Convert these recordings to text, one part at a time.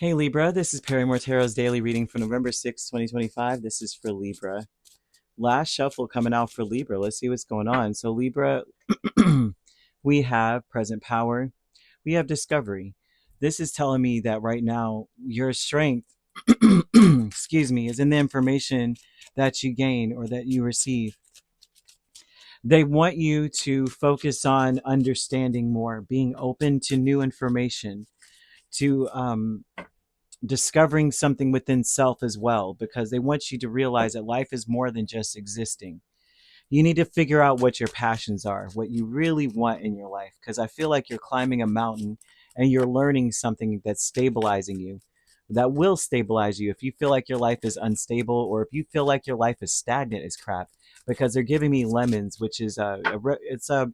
Hey Libra, this is Perrymore Tarot's daily reading for November 6th, 2025. This is for Libra. Last shuffle coming out for Libra. Let's see what's going on. So Libra, we have present power. We have discovery. This is telling me that right now your strength, excuse me, is in the information that you gain or that you receive. They want you to focus on understanding more, being open to new information, to discovering something within self as well, because they want you to realize that life is more than just existing. You need to figure out what your passions are, what you really want in your life, because I feel like you're climbing a mountain and you're learning something that's stabilizing you, that will stabilize you if you feel like your life is unstable or if you feel like your life is stagnant as crap, because they're giving me lemons, which is it's a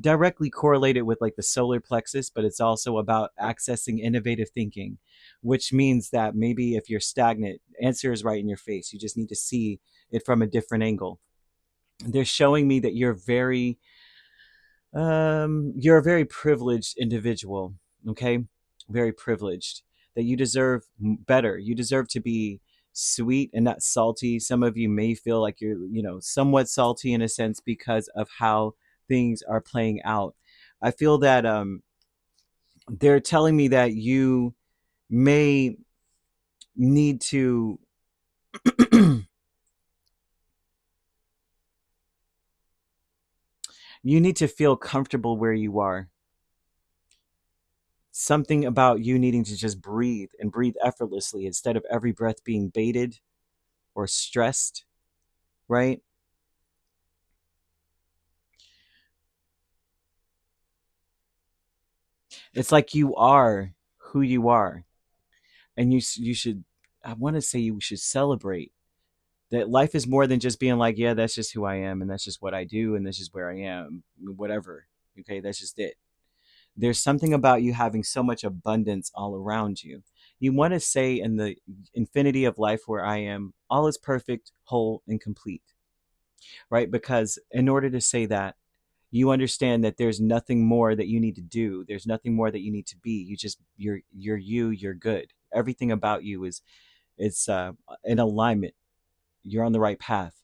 directly correlated with like the solar plexus, but it's also about accessing innovative thinking, which means that maybe if you're stagnant, answer is right in your face. You just need to see it from a different angle. They're showing me that you're a very privileged individual, okay? Very privileged. That you deserve better. You deserve to be sweet and not salty. Some of you may feel like you're, somewhat salty in a sense because of how things are playing out. I feel that they're telling me that you may need to you need to feel comfortable where you are. Something about you needing to just breathe and breathe effortlessly instead of every breath being baited or stressed, right? It's like you are who you are, and you should. I want to say you should celebrate that life is more than just being like, yeah, that's just who I am, and that's just what I do, and that's just where I am, whatever. Okay, that's just it. There's something about you having so much abundance all around you. You want to say in the infinity of life where I am, all is perfect, whole, and complete, right? Because in order to say that, you understand that there's nothing more that you need to do. There's nothing more that you need to be. You're you. You're good. Everything about you is it's in alignment. You're on the right path.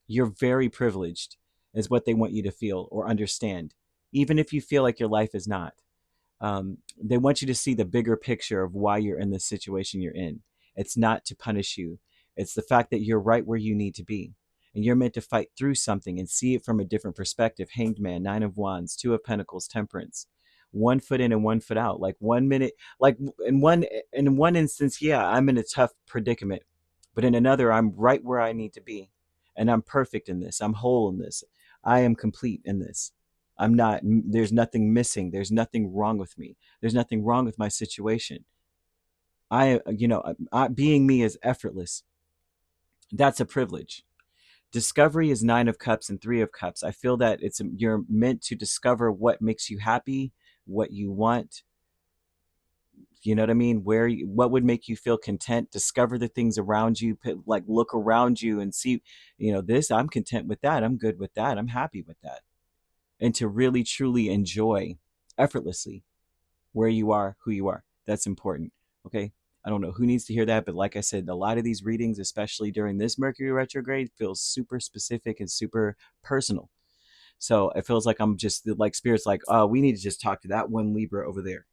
You're very privileged, is what they want you to feel or understand, even if you feel like your life is not. They want you to see the bigger picture of why you're in this situation you're in. It's not to punish you. It's the fact that you're right where you need to be. And you're meant to fight through something and see it from a different perspective. Hanged Man, Nine of Wands, Two of Pentacles, Temperance. One foot in and one foot out. Like 1 minute, like in one instance, yeah, I'm in a tough predicament. But in another, I'm right where I need to be. And I'm perfect in this. I'm whole in this. I am complete in this. I'm not, there's nothing missing. There's nothing wrong with me. There's nothing wrong with my situation. Being me is effortless. That's a privilege. Discovery is Nine of Cups and Three of Cups. I feel that you're meant to discover what makes you happy, what you want. You know what I mean? What would make you feel content? Discover the things around you. Like look around you and see, this. I'm content with that. I'm good with that. I'm happy with that. And to really truly enjoy effortlessly where you are, who you are. That's important. Okay. I don't know who needs to hear that, but like I said, a lot of these readings, especially during this Mercury retrograde, feels super specific and super personal. So it feels like I'm just like spirits like, oh, we need to just talk to that one Libra over there.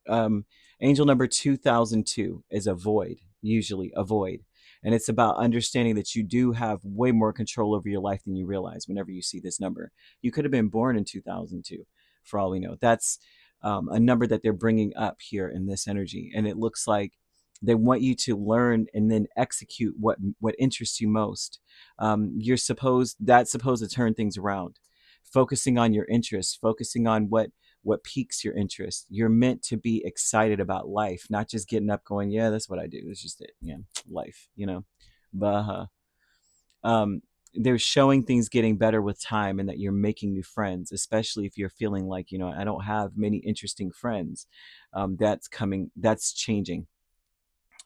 Um, Angel number 2002 is a void, usually a void. And it's about understanding that you do have way more control over your life than you realize whenever you see this number. You could have been born in 2002, for all we know. That's a number that they're bringing up here in this energy. And it looks like they want you to learn and then execute what interests you most. That's supposed to turn things around. Focusing on your interests, focusing on what piques your interest. You're meant to be excited about life, not just getting up going, yeah, that's what I do. It's just it. Yeah, life, But they're showing things getting better with time and that you're making new friends, especially if you're feeling like, I don't have many interesting friends. That's changing,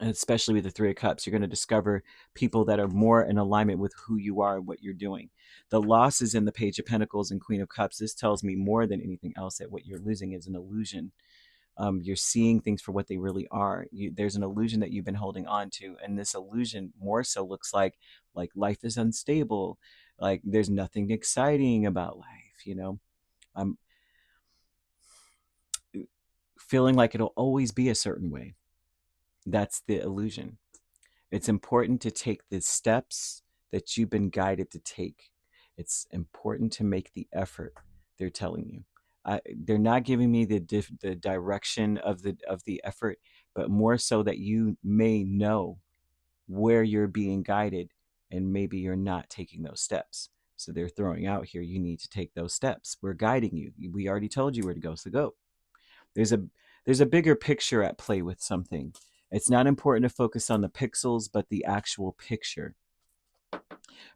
especially with the Three of Cups. You're going to discover people that are more in alignment with who you are and what you're doing. The losses in the Page of Pentacles and Queen of Cups, this tells me more than anything else that what you're losing is an illusion. You're seeing things for what they really are. There's an illusion that you've been holding on to, and this illusion more so looks like life is unstable, like there's nothing exciting about life. I'm feeling like it'll always be a certain way. That's the illusion. It's important to take the steps that you've been guided to take. It's important to make the effort. They're telling you. They're not giving me the direction of the effort, but more so that you may know where you're being guided, and maybe you're not taking those steps. So they're throwing out here, you need to take those steps. We're guiding you. We already told you where to go, so go. There's a there's a bigger picture at play with something. It's not important to focus on the pixels, but the actual picture.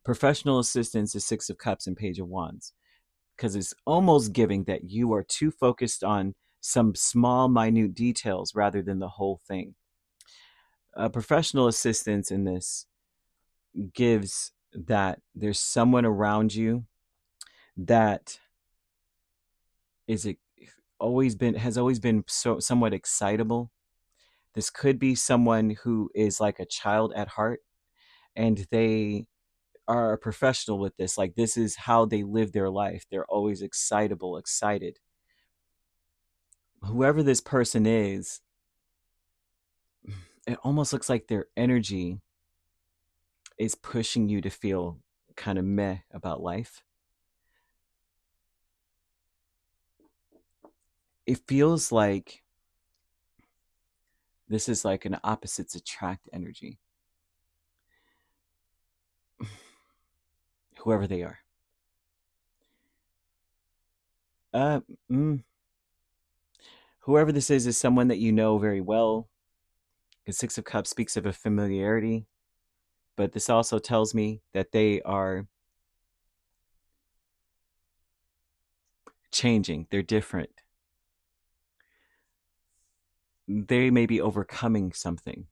Professional assistance is Six of Cups and Page of Wands, because it's almost giving that you are too focused on some small, minute details rather than the whole thing. Professional assistance in this gives that there's someone around you that is has always been somewhat excitable. This could be someone who is like a child at heart, and they are a professional with this. Like, this is how they live their life. They're always excitable, excited. Whoever this person is, it almost looks like their energy is pushing you to feel kind of meh about life. It feels like this is like an opposites attract energy. Whoever they are. Uh, mm, Whoever this is someone that you know very well. The Six of Cups speaks of a familiarity, but this also tells me that they are changing. They're different. They may be overcoming something.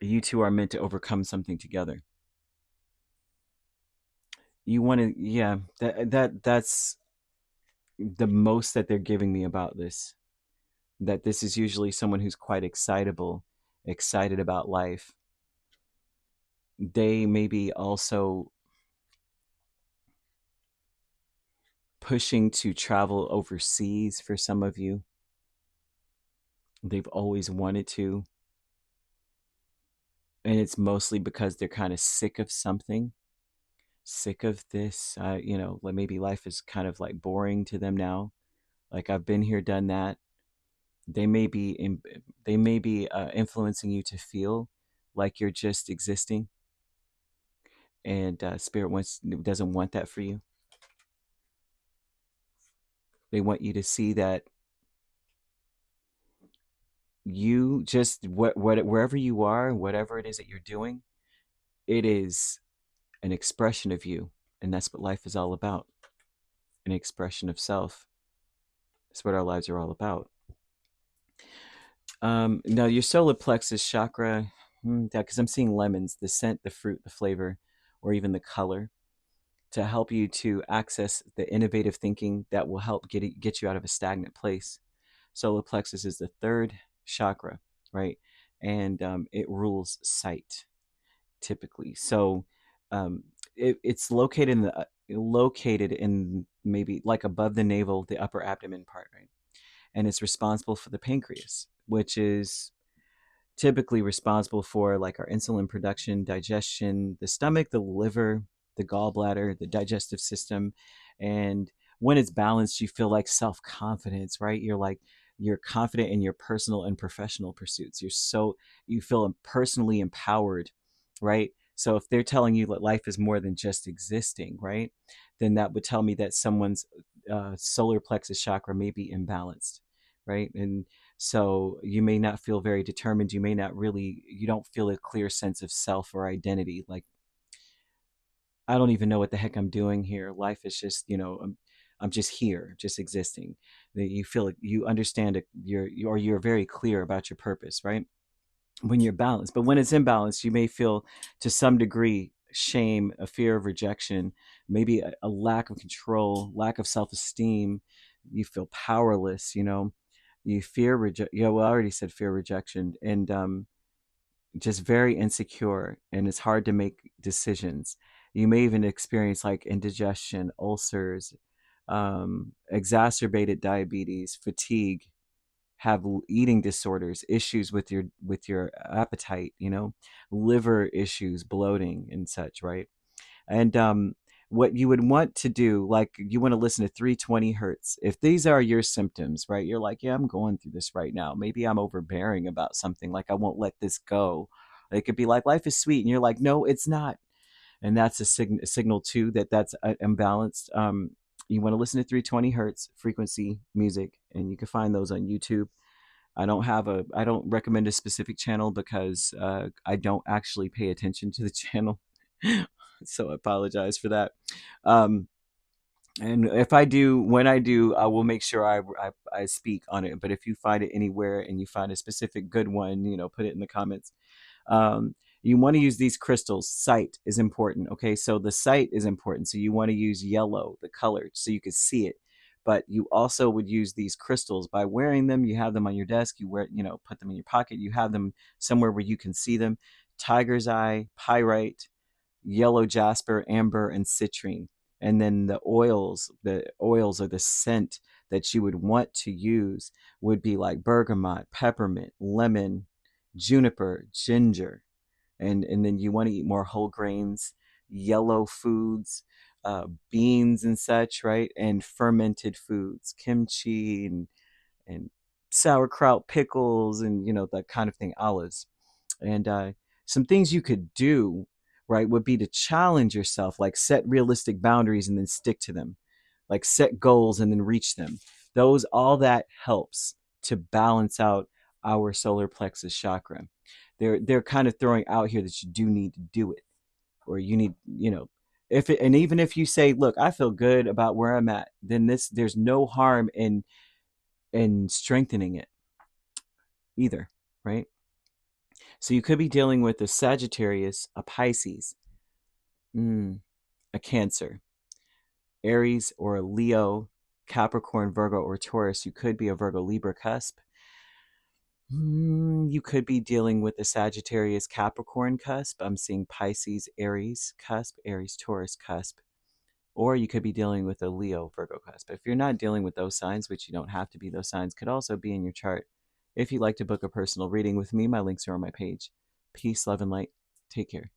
You two are meant to overcome something together. You want to, yeah, that's the most that they're giving me about this. That this is usually someone who's quite excitable, excited about life. They may be also pushing to travel overseas for some of you. They've always wanted to. And it's mostly because they're kind of sick of something, sick of this. Like maybe life is kind of like boring to them now. Like, I've been here, done that. They may be influencing you to feel like you're just existing, and spirit doesn't want that for you. They want you to see that you just wherever you are, whatever it is that you're doing, it is an expression of you, and that's what life is all about. An expression of self. That's what our lives are all about. Now your solar plexus chakra, because I'm seeing lemons, the scent, the fruit, the flavor, or even the color, to help you to access the innovative thinking that will help get you out of a stagnant place. Solar plexus is the third chakra, right? And it rules sight, typically. So it's located in maybe like above the navel, the upper abdomen part, right? And it's responsible for the pancreas, which is typically responsible for like our insulin production, digestion, the stomach, the liver, the gallbladder, the digestive system. And when it's balanced, you feel like self-confidence, right? You're confident in your personal and professional pursuits. You feel personally empowered, right? So if they're telling you that life is more than just existing, right, then that would tell me that someone's solar plexus chakra may be imbalanced, right? And so you may not feel very determined. You don't feel a clear sense of self or identity. Like, I don't even know what the heck I'm doing here. Life is just, I'm just here, just existing. That you feel like you understand it, you're very clear about your purpose, right? When you're balanced. But when it's imbalanced, you may feel to some degree shame, a fear of rejection, maybe a lack of control, lack of self-esteem. You feel powerless, You fear reject. Yeah, well, I already said fear rejection, and just very insecure, and it's hard to make decisions. You may even experience like indigestion, ulcers, exacerbated diabetes, fatigue, have eating disorders, issues with your appetite, liver issues, bloating and such, right? And what you would want to do, like you want to listen to 320 hertz. If these are your symptoms, right? You're like, yeah, I'm going through this right now. Maybe I'm overbearing about something, like I won't let this go. It could be like life is sweet, and you're like, no, it's not. And that's a signal too that that's imbalanced. You want to listen to 320 hertz frequency music, and you can find those on YouTube. I don't recommend a specific channel because I don't actually pay attention to the channel. So I apologize for that. Um, and if I do, when I do, I will make sure I speak on it. But if you find it anywhere and you find a specific good one, put it in the comments. Um, you want to use these crystals. Sight is important. Okay, so the sight is important. So you want to use yellow, the color, so you can see it. But you also would use these crystals by wearing them. You have them on your desk. You wear, put them in your pocket. You have them somewhere where you can see them. Tiger's eye, pyrite, yellow jasper, amber, and citrine. And then the oils or the scent that you would want to use would be like bergamot, peppermint, lemon, juniper, ginger. And then you want to eat more whole grains, yellow foods, beans and such, right? And fermented foods, kimchi and sauerkraut, pickles, and that kind of thing, olives. And some things you could do, right, would be to challenge yourself, like set realistic boundaries and then stick to them, like set goals and then reach them. All that helps to balance out our solar plexus chakra. They're kind of throwing out here that you do need to do it, or you need, if it, and even if you say, look, I feel good about where I'm at, then there's no harm in strengthening it either, right? So you could be dealing with a Sagittarius, a Pisces, a Cancer, Aries, or a Leo, Capricorn, Virgo, or Taurus. You could be a Virgo Libra cusp. You could be dealing with a Sagittarius, Capricorn cusp. I'm seeing Pisces, Aries cusp, Aries, Taurus cusp. Or you could be dealing with a Leo, Virgo cusp. If you're not dealing with those signs, which you don't have to be, those signs could also be in your chart. If you'd like to book a personal reading with me, my links are on my page. Peace, love, and light. Take care.